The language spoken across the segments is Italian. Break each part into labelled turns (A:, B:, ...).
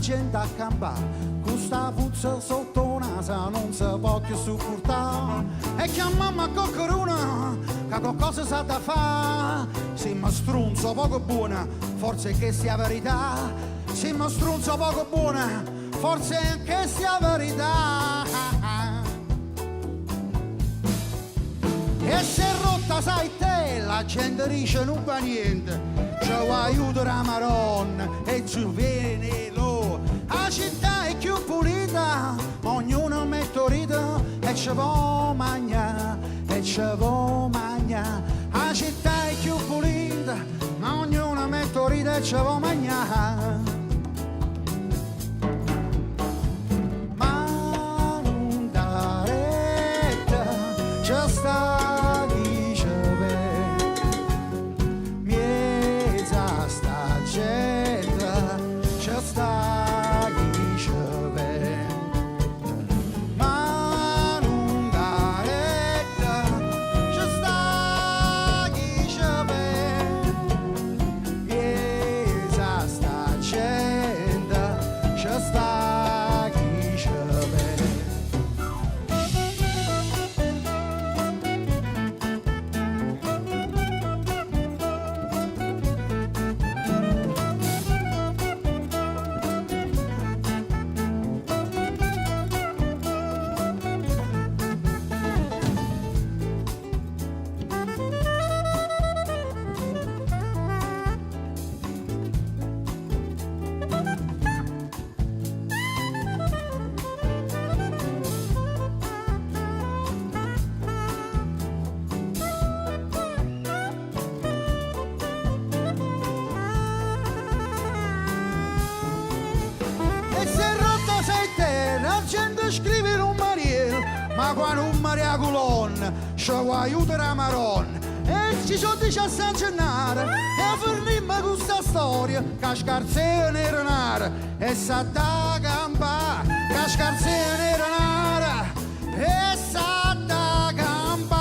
A: gente a campare, questa puzza sotto naso non si può più supportare. E chiamamma a coccoruna, che qualcosa sa da fare. Se mi strunzo poco buona, forse che sia verità. Se mi strunzo poco buona, forse che sia verità. E se rotta sai te, la gente dice non fa niente, ci aiuta la Maronna e ci viene lo. La città è più pulita, ognuno mette rito e ci può mangiare, e ci può mangiare. La città è più pulita, ma ognuno mette rito e ci può mangiare. Ma non da retta, ci sta. Ma quando un Maria colonna ci aiuta la Maronna e ci sono 17 gennaio e fermiamo questa storia che scarsene era nera e sa da campa che scarsene era nera e sa da campa.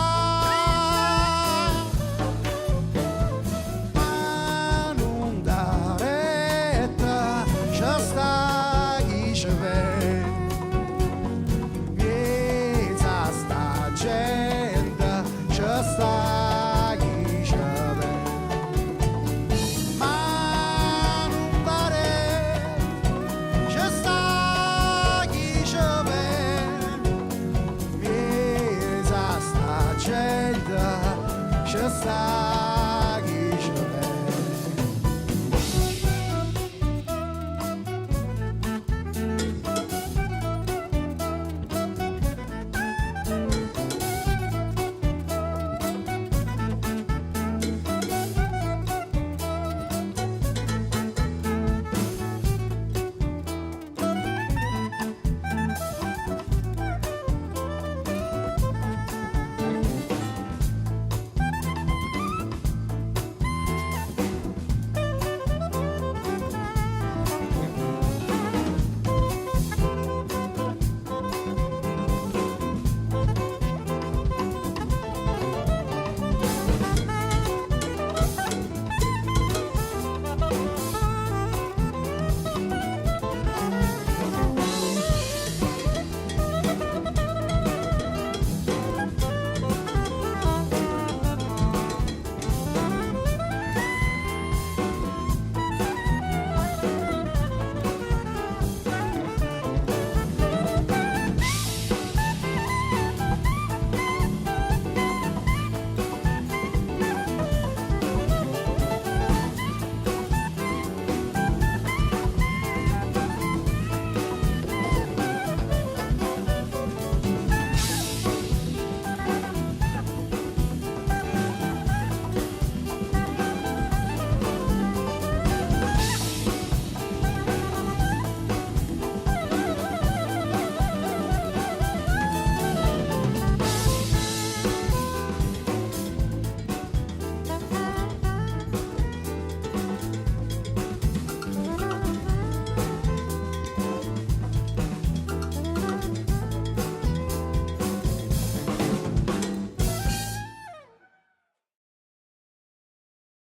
A: Ma non da retta ci sta chi ci vede. Gente ci sta chi ci vede, ma non pare ci sta chi ci vede, miesa sta gente ci sta.